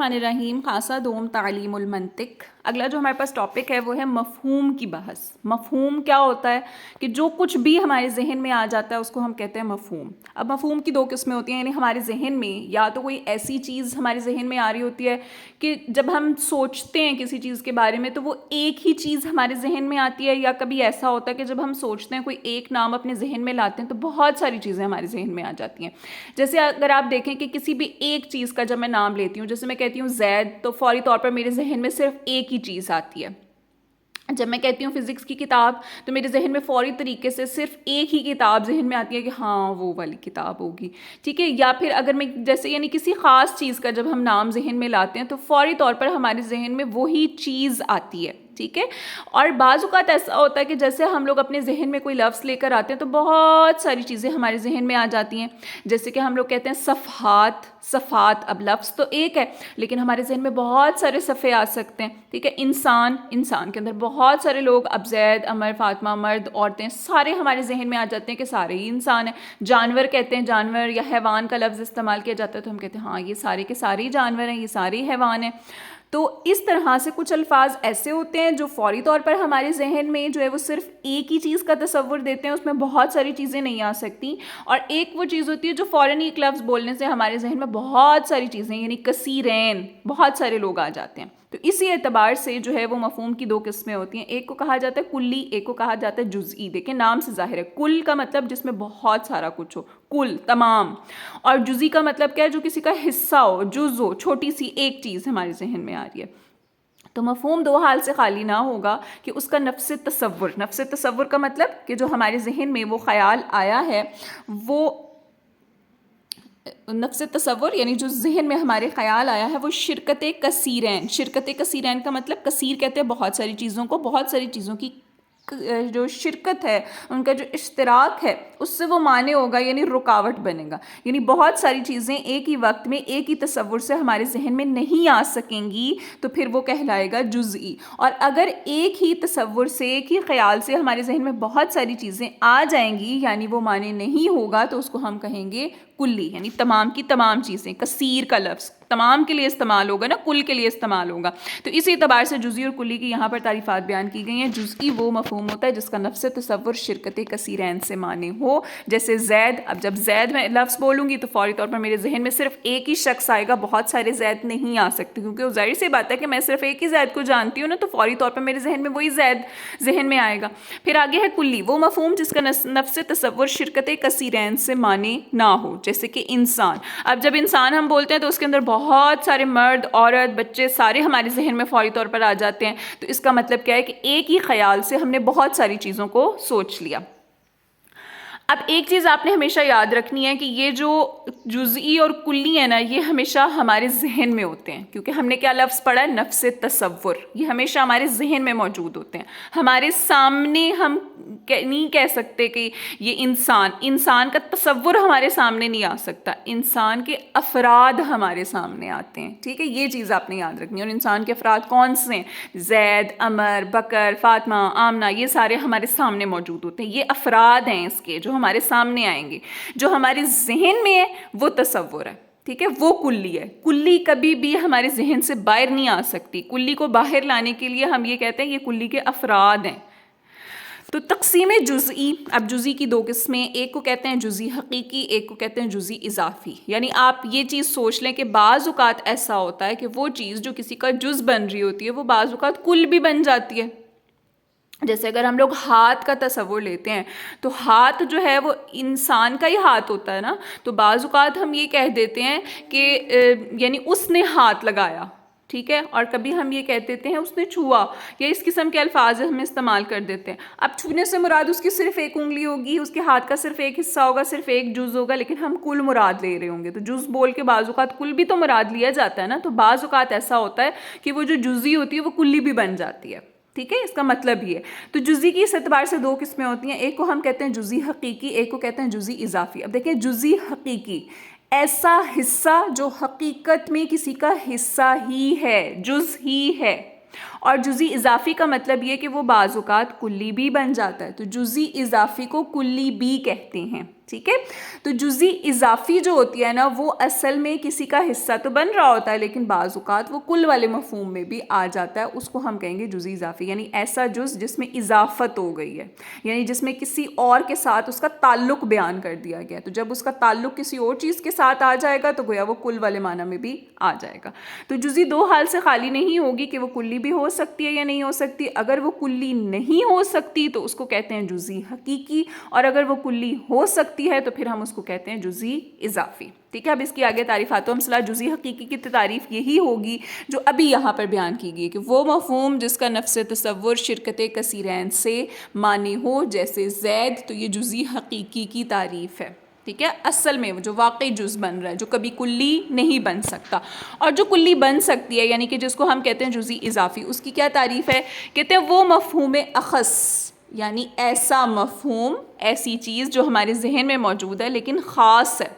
الرحمن الرحیم. خاصہ دوم تعلیم المنطق. اگلا جو ہمارے پاس ٹاپک ہے وہ ہے مفہوم کی بحث. مفہوم کیا ہوتا ہے کہ جو کچھ بھی ہمارے ذہن میں آ جاتا ہے اس کو ہم کہتے ہیں مفہوم. اب مفہوم کی دو قسمیں ہوتی ہیں, یعنی ہمارے ذہن میں یا تو کوئی ایسی چیز ہمارے ذہن میں آ رہی ہوتی ہے کہ جب ہم سوچتے ہیں کسی چیز کے بارے میں تو وہ ایک ہی چیز ہمارے ذہن میں آتی ہے, یا کبھی ایسا ہوتا ہے کہ جب ہم سوچتے ہیں کوئی ایک نام اپنے ذہن میں لاتے ہیں تو بہت ساری چیزیں ہمارے ذہن میں آ جاتی ہیں. جیسے اگر آپ دیکھیں کہ کسی بھی ایک چیز کا جب میں نام لیتی ہوں, جیسے میں کہتی ہوں زید, تو فوری طور پر میرے ذہن میں صرف ایک ہی چیز آتی ہے. جب میں کہتی ہوں فزکس کی کتاب تو میرے ذہن میں فوری طریقے سے صرف ایک ہی کتاب ذہن میں آتی ہے کہ ہاں وہ والی کتاب ہوگی, ٹھیک ہے. یا پھر اگر میں جیسے یعنی کسی خاص چیز کا جب ہم نام ذہن میں لاتے ہیں تو فوری طور پر ہمارے ذہن میں وہی چیز آتی ہے, ٹھیک ہے. اور بعض اوقات ایسا ہوتا ہے کہ جیسے ہم لوگ اپنے ذہن میں کوئی لفظ لے کر آتے ہیں تو بہت ساری چیزیں ہمارے ذہن میں آ جاتی ہیں. جیسے کہ ہم لوگ کہتے ہیں صفحات, صفات, اب لفظ تو ایک ہے لیکن ہمارے ذہن میں بہت سارے صفحے آ سکتے ہیں, ٹھیک ہے. انسان, انسان کے اندر بہت سارے لوگ, اب زید, عمر, فاطمہ, مرد, عورتیں, سارے ہمارے ذہن میں آ جاتے ہیں کہ سارے ہی انسان ہیں. جانور کہتے ہیں, جانور یا حیوان کا لفظ استعمال کیا جاتا ہے تو ہم کہتے ہیں ہاں یہ سارے کے سارے ہی جانور ہیں, یہ سارے ہی حیوان ہیں. تو اس طرح سے کچھ الفاظ ایسے ہوتے ہیں جو فوری طور پر ہمارے ذہن میں جو ہے وہ صرف ایک ہی چیز کا تصور دیتے ہیں, اس میں بہت ساری چیزیں نہیں آ سکتی. اور ایک وہ چیز ہوتی ہے جو فوراً ایک لفظ بولنے سے ہمارے ذہن میں بہت ساری چیزیں, یعنی کثیرین, بہت سارے لوگ آ جاتے ہیں. تو اسی اعتبار سے جو ہے وہ مفہوم کی دو قسمیں ہوتی ہیں. ایک کو کہا جاتا ہے کلی, ایک کو کہا جاتا ہے جزئی. دیکھیں نام سے ظاہر ہے, کل کا مطلب جس میں بہت سارا کچھ ہو, کل, تمام. اور جزئی کا مطلب کیا ہے, جو کسی کا حصہ ہو, جز ہو, چھوٹی سی ایک چیز ہمارے ذہن میں آ رہی ہے. تو مفہوم دو حال سے خالی نہ ہوگا کہ اس کا نفس تصور, نفس تصور کا مطلب کہ جو ہمارے ذہن میں وہ خیال آیا ہے, وہ نفس تصور یعنی جو ذہن میں ہمارے خیال آیا ہے وہ شرکت کثیرین. شرکت کثیرین کا مطلب, کثیر کہتے ہیں بہت ساری چیزوں کو, بہت ساری چیزوں کی جو شرکت ہے, ان کا جو اشتراک ہے, اس سے وہ مانع ہوگا, یعنی رکاوٹ بنے گا. یعنی بہت ساری چیزیں ایک ہی وقت میں ایک ہی تصور سے ہمارے ذہن میں نہیں آ سکیں گی تو پھر وہ کہلائے گا جزئی. اور اگر ایک ہی تصور سے, ایک ہی خیال سے ہمارے ذہن میں بہت ساری چیزیں آ جائیں گی, یعنی وہ مانع نہیں ہوگا, تو اس کو ہم کہیں گے کلی, یعنی تمام کی تمام چیزیں. کثیر کا لفظ تمام کے لیے استعمال ہوگا نا, کل کے لیے استعمال ہوگا. تو اسی اعتبار سے جزئی اور کلی کی یہاں پر تعریفات بیان کی گئی ہیں. جزئی وہ مفہوم ہوتا ہے جس کا نفس تصور شرکت کثیرین سے معنی ہو, جیسے زید. اب جب زید میں لفظ بولوں گی تو فوری طور پر میرے ذہن میں صرف ایک ہی شخص آئے گا, بہت سارے زید نہیں آ سکتے, کیونکہ وہ ظاہر سی بات ہے کہ میں صرف ایک ہی زید کو جانتی ہوں نا, تو فوری طور پر میرے ذہن میں وہی زید ذہن میں آئے گا. پھر آگے ہے کلی, وہ مفہوم جس کا نفس تصور شرکت کثیرین سے معنی نہ ہو, جیسے کہ انسان. اب جب انسان ہم بولتے ہیں تو اس کے اندر بہت سارے مرد, عورت, بچے, سارے ہمارے ذہن میں فوری طور پر آ جاتے ہیں. تو اس کا مطلب کیا ہے کہ ایک ہی خیال سے ہم نے بہت ساری چیزوں کو سوچ لیا. اب ایک چیز آپ نے ہمیشہ یاد رکھنی ہے کہ یہ جو جزئی اور کلی ہے نا, یہ ہمیشہ ہمارے ذہن میں ہوتے ہیں, کیونکہ ہم نے کیا لفظ پڑھا ہے, نفس تصور. یہ ہمیشہ ہمارے ذہن میں موجود ہوتے ہیں, ہمارے سامنے ہم نہیں کہہ سکتے کہ یہ انسان, انسان کا تصور ہمارے سامنے نہیں آ سکتا, انسان کے افراد ہمارے سامنے آتے ہیں, ٹھیک ہے. یہ چیز آپ نے یاد رکھنی ہے. اور انسان کے افراد کون سے ہیں, زید, عمر, بکر, فاطمہ, آمنہ, یہ سارے ہمارے سامنے موجود ہوتے ہیں. یہ افراد ہیں اس کے جو ہمارے سامنے آئیں گے. جو ہمارے ذہن میں ہے وہ تصور ہے, ٹھیک ہے, وہ کلی ہے. کلی کبھی بھی ہمارے ذہن سے باہر نہیں آ سکتی. کلی کو باہر لانے کے لیے ہم یہ کہتے ہیں یہ کلی کے افراد ہیں. تو تقسیم جزئی, اب جزئی کی دو قسمیں, ایک کو کہتے ہیں جزئی حقیقی, ایک کو کہتے ہیں جزئی اضافی. یعنی آپ یہ چیز سوچ لیں کہ بعض اوقات ایسا ہوتا ہے کہ وہ چیز جو کسی کا جز بن رہی ہوتی ہے وہ بعض اوقات کل بھی بن جاتی ہے. جیسے اگر ہم لوگ ہاتھ کا تصور لیتے ہیں تو ہاتھ جو ہے وہ انسان کا ہی ہاتھ ہوتا ہے نا, تو بعض اوقات ہم یہ کہہ دیتے ہیں کہ یعنی اس نے ہاتھ لگایا, ٹھیک ہے. اور کبھی ہم یہ کہہ دیتے ہیں اس نے چھوا, یا اس قسم کے الفاظ ہم استعمال کر دیتے ہیں. اب چھونے سے مراد اس کی صرف ایک انگلی ہوگی, اس کے ہاتھ کا صرف ایک حصہ ہوگا, صرف ایک جز ہوگا, لیکن ہم کل مراد لے رہے ہوں گے. تو جز بول کے بعض اوقات کل بھی تو مراد لیا جاتا ہے نا. تو بعض اوقات ایسا ہوتا ہے کہ وہ جو جزئی ہوتی ہے وہ کلی بھی بن جاتی ہے, ٹھیک ہے. اس کا مطلب یہ ہے. تو جزئی کی اس اعتبار سے دو قسمیں ہوتی ہیں, ایک کو ہم کہتے ہیں جزئی حقیقی, ایک کو کہتے ہیں جزئی اضافی. اب دیکھیں جزئی حقیقی, ایسا حصہ جو حقیقت میں کسی کا حصہ ہی ہے, جز ہی ہے. اور جزئی اضافی کا مطلب یہ کہ وہ بعض اوقات کلی بھی بن جاتا ہے، تو جزئی اضافی کو کلی بھی کہتے ہیں، ٹھیک ہے. تو جزئی اضافی جو ہوتی ہے نا وہ اصل میں کسی کا حصہ تو بن رہا ہوتا ہے لیکن بعض اوقات وہ کل والے مفہوم میں بھی آ جاتا ہے، اس کو ہم کہیں گے جزئی اضافی، یعنی ایسا جز جس میں اضافت ہو گئی ہے، یعنی جس میں کسی اور کے ساتھ اس کا تعلق بیان کر دیا گیا. تو جب اس کا تعلق کسی اور چیز کے ساتھ آ جائے گا تو گویا وہ کل والے معنی میں بھی آ جائے گا. تو جزئی دو حال سے خالی نہیں ہوگی کہ وہ کلی بھی ہو سکتی ہے یا نہیں ہو سکتی. اگر وہ کلی نہیں ہو سکتی تو اس کو کہتے ہیں جزئی حقیقی، اور اگر وہ کلی ہو سکتی ہے تو پھر ہم اس کو کہتے ہیں جزئی اضافی. ٹھیک ہے، اب اس کی آگے تعریفات و امثلہ. جزئی حقیقی کی تعریف یہی ہوگی جو ابھی یہاں پر بیان کی گئی کہ وہ مفہوم جس کا نفس تصور شرکت کثیرین سے معنی ہو جیسے زید، تو یہ جزئی حقیقی کی تعریف ہے. ٹھیک ہے، اصل میں جو واقعی جز بن رہا ہے، جو کبھی کلی نہیں بن سکتا. اور جو کلی بن سکتی ہے یعنی کہ جس کو ہم کہتے ہیں جزئی اضافی، اس کی کیا تعریف ہے؟ کہتے ہیں وہ مفہوم اخص، یعنی ایسا مفہوم، ایسی چیز جو ہمارے ذہن میں موجود ہے لیکن خاص ہے.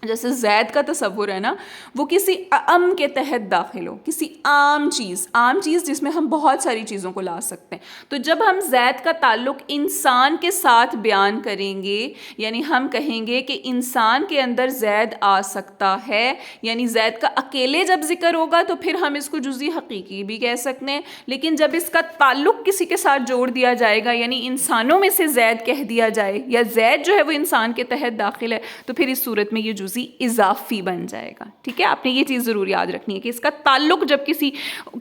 جیسے زید کا تصور ہے نا، وہ کسی اعم کے تحت داخل ہو، کسی عام چیز جس میں ہم بہت ساری چیزوں کو لا سکتے ہیں. تو جب ہم زید کا تعلق انسان کے ساتھ بیان کریں گے، یعنی ہم کہیں گے کہ انسان کے اندر زید آ سکتا ہے، یعنی زید کا اکیلے جب ذکر ہوگا تو پھر ہم اس کو جزئی حقیقی بھی کہہ سکتے ہیں. لیکن جب اس کا تعلق کسی کے ساتھ جوڑ دیا جائے گا، یعنی انسانوں میں سے زید کہہ دیا جائے یا زید جو ہے وہ انسان کے تحت داخل ہے، تو پھر اس صورت میں یہ جزئی اضافی بن جائے گا. ٹھیک ہے، آپ نے یہ چیز ضرور یاد رکھنی ہے کہ اس کا تعلق جب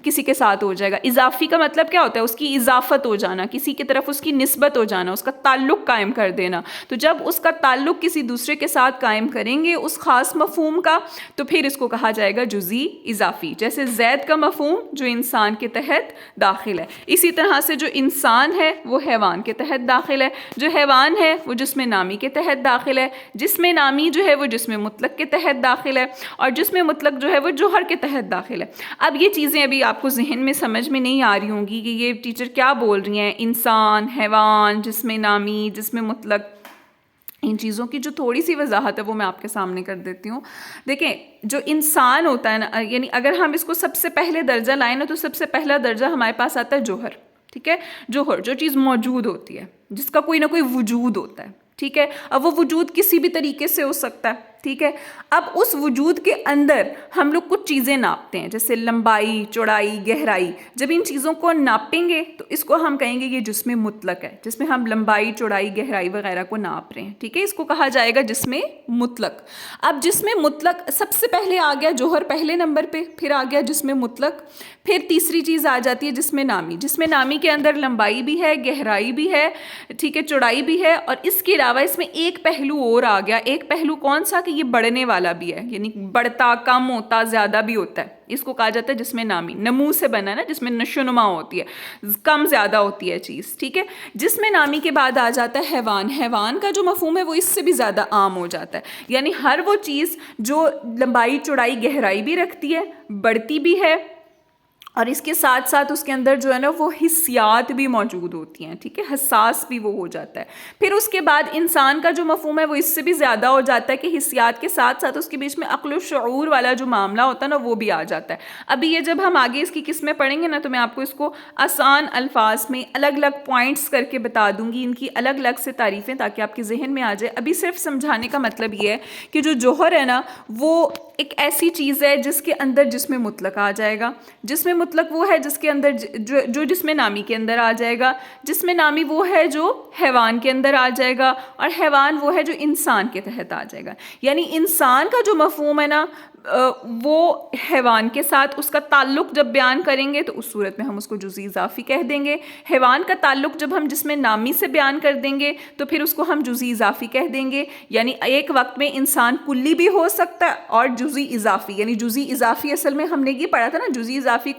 کسی کے ساتھ ہو جائے گا. اضافی کا مطلب کیا ہوتا ہے؟ اس کی اضافت ہو جانا، کسی کی طرف اس کی نسبت ہو جانا، اس کا تعلق قائم کر دینا. تو جب اس کا تعلق کسی دوسرے کے ساتھ قائم کریں گے اس خاص مفہوم کا، تو پھر اس کو کہا جائے گا جزئی اضافی. جیسے زید کا مفہوم جو انسان کے تحت داخل ہے، اسی طرح سے جو انسان ہے وہ حیوان کے تحت داخل ہے، جو حیوان ہے وہ جسم نامی کے تحت داخل ہے، جسم نامی جو ہے وہ جسم مطلق کے تحت داخل ہے، اور جسم مطلق جو ہے وہ جوہر کے تحت داخل ہے. اب یہ چیزیں ابھی آپ کو ذہن میں سمجھ میں نہیں آ رہی ہوں گی کہ یہ ٹیچر کیا بول رہی ہیں. انسان، حیوان، جسم نامی، جسم مطلق، ان چیزوں کی جو تھوڑی سی وضاحت ہے وہ میں آپ کے سامنے کر دیتی ہوں. دیکھیں، جو انسان ہوتا ہے نا، یعنی اگر ہم اس کو سب سے پہلے درجہ لائیں نا، تو سب سے پہلا درجہ ہمارے پاس آتا ہے جوہر. ٹھیک ہے، جوہر جو چیز موجود ہوتی ہے، جس کا کوئی نہ کوئی وجود ہوتا ہے. ٹھیک ہے، اب وہ وجود کسی بھی طریقے سے ہو سکتا ہے. ٹھیک ہے، اب اس وجود کے اندر ہم لوگ کچھ چیزیں ناپتے ہیں، جیسے لمبائی، چوڑائی، گہرائی. جب ان چیزوں کو ناپیں گے تو اس کو ہم کہیں گے یہ جسم مطلق ہے، جس میں ہم لمبائی، چوڑائی، گہرائی وغیرہ کو ناپ رہے ہیں. ٹھیک ہے، اس کو کہا جائے گا جسم مطلق. اب جسم مطلق سب سے پہلے آ گیا جوہر پہلے نمبر پہ، پھر آ گیا جسم مطلق، پھر تیسری چیز آ جاتی ہے جسم نامی. جسم نامی کے اندر لمبائی بھی ہے، گہرائی بھی ہے، ٹھیک ہے، چوڑائی بھی ہے، اور اس کے علاوہ اس میں ایک پہلو اور آ گیا. ایک پہلو کون سا؟ کہ یہ بڑھنے والا بھی ہے، یعنی بڑھتا، کم ہوتا، زیادہ بھی ہوتا ہے. اس کو کہا جاتا ہے جسم نامی. نمو سے بنا ہے نا، جس میں نشو نما ہوتی ہے، کم زیادہ ہوتی ہے چیز. ٹھیک ہے، جسم نامی کے بعد آ جاتا ہے حیوان. حیوان کا جو مفہوم ہے وہ اس سے بھی زیادہ عام ہو جاتا ہے، یعنی ہر وہ چیز جو لمبائی، چوڑائی، گہرائی بھی رکھتی ہے، بڑھتی بھی ہے، اور اس کے ساتھ ساتھ اس کے اندر جو ہے نا وہ حسیات بھی موجود ہوتی ہیں. ٹھیک ہے، حساس بھی وہ ہو جاتا ہے. پھر اس کے بعد انسان کا جو مفہوم ہے وہ اس سے بھی زیادہ ہو جاتا ہے کہ حسیات کے ساتھ ساتھ اس کے بیچ میں عقل و شعور والا جو معاملہ ہوتا ہے نا وہ بھی آ جاتا ہے. ابھی یہ جب ہم آگے اس کی قسمیں پڑھیں گے نا تو میں آپ کو اس کو آسان الفاظ میں الگ الگ پوائنٹس کر کے بتا دوں گی، ان کی الگ الگ سے تعریفیں، تاکہ آپ کے ذہن میں آ جائے. ابھی صرف سمجھانے کا مطلب یہ ہے کہ جو جوہر ہے نا وہ ایک ایسی چیز ہے جس کے اندر جسم مطلق آ جائے گا. جسم مطلق وہ ہے جس کے اندر جو جسم نامی کے اندر آ جائے گا. جسم نامی وہ ہے جو حیوان کے اندر آ جائے گا، اور حیوان وہ ہے جو انسان کے تحت آ جائے گا. یعنی انسان کا جو مفہوم ہے نا وہ حیوان کے ساتھ اس کا تعلق جب بیان کریں گے تو اس صورت میں ہم اس کو جزئی اضافی کہہ دیں گے. حیوان کا تعلق جب ہم جسم نامی سے بیان کر دیں گے تو پھر اس کو ہم جزئی اضافی کہہ دیں گے. یعنی ایک وقت میں انسان کلی بھی ہو سکتا ہے اور جزئی اضافی. یعنی جزئی اضافی اصل میں ہم نے یہ پڑھا تھا نا، جزئی اضافی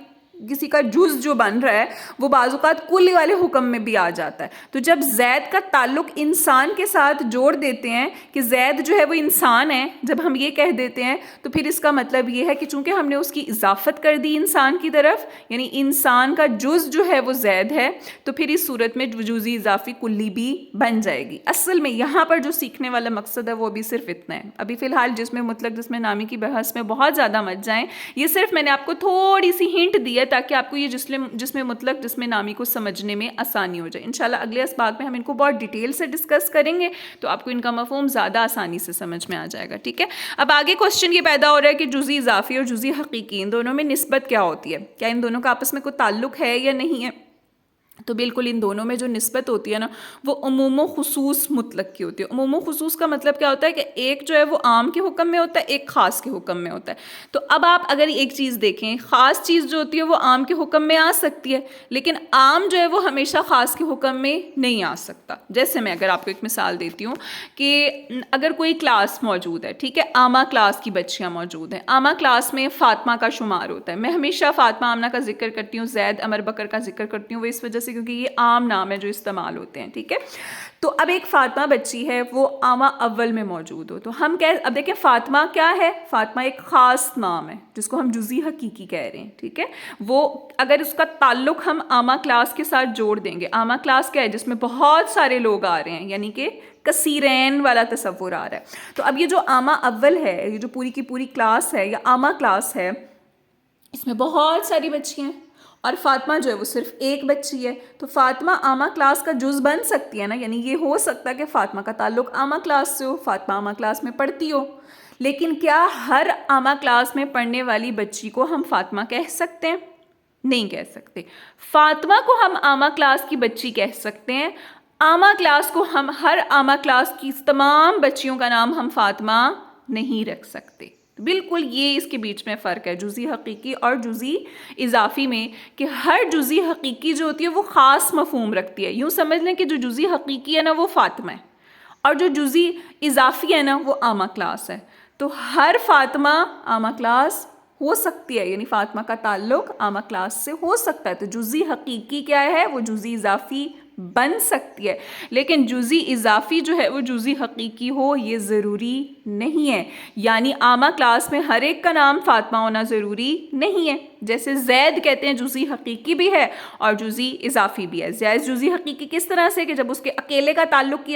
کسی کا جز جو بن رہا ہے وہ بعض اوقات کل والے حکم میں بھی آ جاتا ہے. تو جب زید کا تعلق انسان کے ساتھ جوڑ دیتے ہیں کہ زید جو ہے وہ انسان ہے، جب ہم یہ کہہ دیتے ہیں تو پھر اس کا مطلب یہ ہے کہ چونکہ ہم نے اس کی اضافت کر دی انسان کی طرف، یعنی انسان کا جز جو ہے وہ زید ہے، تو پھر اس صورت میں جزئی اضافی کلی بھی بن جائے گی. اصل میں یہاں پر جو سیکھنے والا مقصد ہے وہ بھی صرف اتنا ہے. ابھی فی الحال جسم مطلق، جسم نامی کی بحث میں بہت زیادہ مت جائیں. یہ صرف میں نے آپ کو تھوڑی سی ہنٹ دی ہے ہے تاکہ آپ کو یہ جسم مطلق جسم نامی کو سمجھنے میں آسانی ہو جائے. انشاءاللہ اگلے اسباق میں ہم ان کو بہت ڈیٹیل سے ڈسکس کریں گے تو آپ کو ان کا مفہوم زیادہ آسانی سے سمجھ میں آ جائے گا. ٹھیک ہے. اب آگے کوشچن یہ پیدا ہو رہا ہے کہ جزئی اضافی اور جزئی حقیقی ان دونوں میں نسبت کیا ہوتی ہے, کیا ان دونوں کا آپس میں کوئی تعلق ہے یا نہیں ہے؟ تو بالکل ان دونوں میں جو نسبت ہوتی ہے نا وہ عموم و خصوص مطلق کی ہوتی ہے. عموم و خصوص کا مطلب کیا ہوتا ہے کہ ایک جو ہے وہ عام کے حکم میں ہوتا ہے, ایک خاص کے حکم میں ہوتا ہے. تو اب آپ اگر ایک چیز دیکھیں, خاص چیز جو ہوتی ہے وہ عام کے حکم میں آ سکتی ہے, لیکن عام جو ہے وہ ہمیشہ خاص کے حکم میں نہیں آ سکتا. جیسے میں اگر آپ کو ایک مثال دیتی ہوں کہ اگر کوئی کلاس موجود ہے, ٹھیک ہے, عامہ کلاس کی بچیاں موجود ہیں, عامہ کلاس میں فاطمہ کا شمار ہوتا ہے. میں ہمیشہ فاطمہ آمنہ کا ذکر کرتی ہوں, زید عمر بکر کا ذکر کرتی ہوں, وہ اس وجہ سے کیونکہ یہ عام نام ہے جو استعمال ہوتے ہیں. ٹھیک ہے. تو اب ایک فاطمہ بچی ہے وہ عامہ اول میں موجود ہو, تو ہم اب دیکھیں فاطمہ کیا ہے, فاطمہ ایک خاص نام ہے جس کو ہم جزئی حقیقی کہہ رہے ہیں. ٹھیک ہے. وہ اگر اس کا تعلق ہم عامہ کلاس کے ساتھ جوڑ دیں گے, عامہ کلاس کیا ہے جس میں بہت سارے لوگ آ رہے ہیں, یعنی کہ کثیرین والا تصور آ رہا ہے. تو اب یہ جو عامہ اول ہے, یہ جو پوری کی پوری کلاس ہے یا عامہ کلاس ہے, اس میں بہت ساری بچیاں ہیں اور فاطمہ جو ہے وہ صرف ایک بچی ہے. تو فاطمہ عامہ کلاس کا جز بن سکتی ہے نا, یعنی یہ ہو سکتا ہے کہ فاطمہ کا تعلق عامہ کلاس سے ہو, فاطمہ عامہ کلاس میں پڑھتی ہو. لیکن کیا ہر عامہ کلاس میں پڑھنے والی بچی کو ہم فاطمہ کہہ سکتے ہیں؟ نہیں کہہ سکتے. فاطمہ کو ہم عامہ کلاس کی بچی کہہ سکتے ہیں, عامہ کلاس کو ہم ہر عامہ کلاس کی تمام بچیوں کا نام ہم فاطمہ نہیں رکھ سکتے. بالکل یہ اس کے بیچ میں فرق ہے جزئی حقیقی اور جزئی اضافی میں, کہ ہر جزئی حقیقی جو ہوتی ہے وہ خاص مفہوم رکھتی ہے. یوں سمجھ لیں کہ جو جزئی حقیقی ہے نا وہ فاطمہ ہے, اور جو جزئی اضافی ہے نا وہ عامہ کلاس ہے. تو ہر فاطمہ عامہ کلاس ہو سکتی ہے, یعنی فاطمہ کا تعلق عامہ کلاس سے ہو سکتا ہے. تو جزئی حقیقی کیا ہے, وہ جزئی اضافی بن سکتی ہے, لیکن جزئی اضافی جو ہے وہ جزئی حقیقی ہو یہ ضروری نہیں ہے. یعنی عامہ کلاس میں ہر ایک کا نام فاطمہ ہونا ضروری نہیں ہے. جیسے زید کہتے ہیں جزئی حقیقی بھی ہے اور جزئی اضافی بھی ہے. زید جزئی حقیقی کس طرح سے کہ جب اس کے اکیلے کا تعلق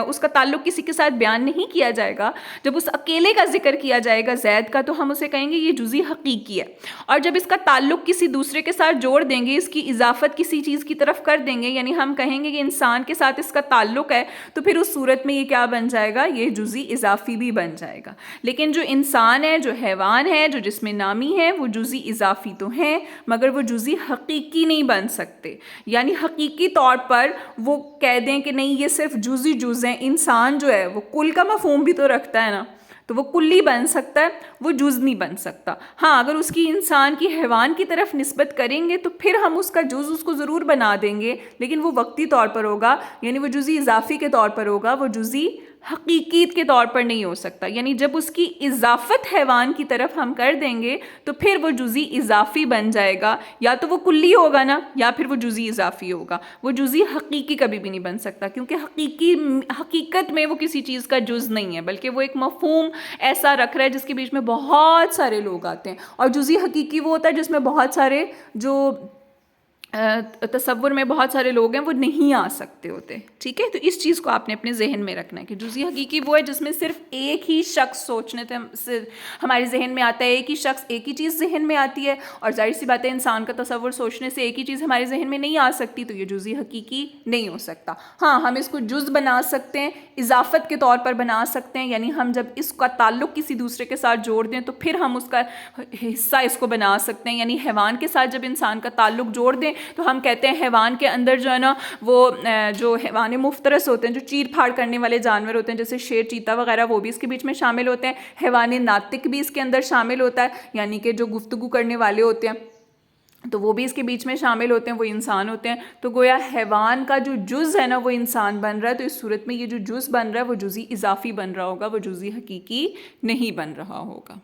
اس کا تعلق کسی کے ساتھ بیان نہیں کیا جائے گا, جب اس اکیلے کا ذکر کیا جائے گا زید کا, تو ہم اسے کہیں گے یہ جزئی حقیقی ہے. اور جب اس کا تعلق کسی دوسرے کے ساتھ جوڑ دیں گے, اس کی اضافت کسی چیز کی طرف کر دیں گے, یعنی ہم کہیں گے کہ انسان کے ساتھ اس کا تعلق ہے, تو پھر اس صورت میں یہ کیا بن جائے گا, یہ جزئی اضافی بھی بن جائے گا. لیکن جو انسان ہے, جو حیوان ہے, جو جسم نامی ہے, وہ جزئی اضافی تو ہیں مگر وہ جزئی حقیقی نہیں بن سکتے. یعنی حقیقی طور پر وہ کہہ دیں کہ نہیں یہ صرف جزئی جز ہیں. انسان جو ہے وہ کل کا مفہوم بھی تو رکھتا ہے نا, تو وہ کلی بن سکتا ہے, وہ جز نہیں بن سکتا. ہاں اگر اس کی انسان کی حیوان کی طرف نسبت کریں گے تو پھر ہم اس کا جز اس کو ضرور بنا دیں گے, لیکن وہ وقتی طور پر ہوگا, یعنی وہ جزئی اضافی کے طور پر ہوگا, وہ جزئی حقیقیت کے طور پر نہیں ہو سکتا. یعنی جب اس کی اضافت حیوان کی طرف ہم کر دیں گے تو پھر وہ جزئی اضافی بن جائے گا, یا تو وہ کلی ہوگا نا, یا پھر وہ جزئی اضافی ہوگا. وہ جزئی حقیقی کبھی بھی نہیں بن سکتا, کیونکہ حقیقت میں وہ کسی چیز کا جز نہیں ہے, بلکہ وہ ایک مفہوم ایسا رکھ رہا ہے جس کے بیچ میں بہت سارے لوگ آتے ہیں. اور جزئی حقیقی وہ ہوتا ہے جس میں بہت سارے جو تصور میں بہت سارے لوگ ہیں وہ نہیں آ سکتے ہوتے. ٹھیک ہے. تو اس چیز کو آپ نے اپنے ذہن میں رکھنا ہے کہ جزئی حقیقی وہ ہے جس میں صرف ایک ہی شخص سوچنے سے ہمارے ذہن میں آتا ہے, ایک ہی شخص ایک ہی چیز ذہن میں آتی ہے, اور ظاہر سی بات ہے انسان کا تصور سوچنے سے ایک ہی چیز ہمارے ذہن میں نہیں آ سکتی, تو یہ جزئی حقیقی نہیں ہو سکتا. ہاں ہم اس کو جز بنا سکتے ہیں, اضافت کے طور پر بنا سکتے ہیں, یعنی ہم جب اس کا تعلق کسی دوسرے کے ساتھ جوڑ دیں تو پھر ہم اس کا حصہ اس کو بنا سکتے ہیں. یعنی حیوان کے ساتھ جب انسان کا تعلق جوڑ دیں تو ہم کہتے ہیں حیوان کے اندر جو ہے نا وہ جو حیوان مفترس ہوتے ہیں, جو چیر پھاڑ کرنے والے جانور ہوتے ہیں جیسے شیر, چیتا وغیرہ, وہ بھی اس کے بیچ میں شامل ہوتے ہیں. حیوان ناطق بھی اس کے اندر شامل ہوتا ہے, یعنی کہ جو گفتگو کرنے والے ہوتے ہیں, تو وہ بھی اس کے بیچ میں شامل ہوتے ہیں, وہ انسان ہوتے ہیں. تو گویا حیوان کا جو جز ہے نا وہ انسان بن رہا ہے, تو اس صورت میں یہ جو جز بن رہا ہے وہ جزئی اضافی بن رہا ہوگا, وہ جزئی حقیقی نہیں بن رہا ہوگا.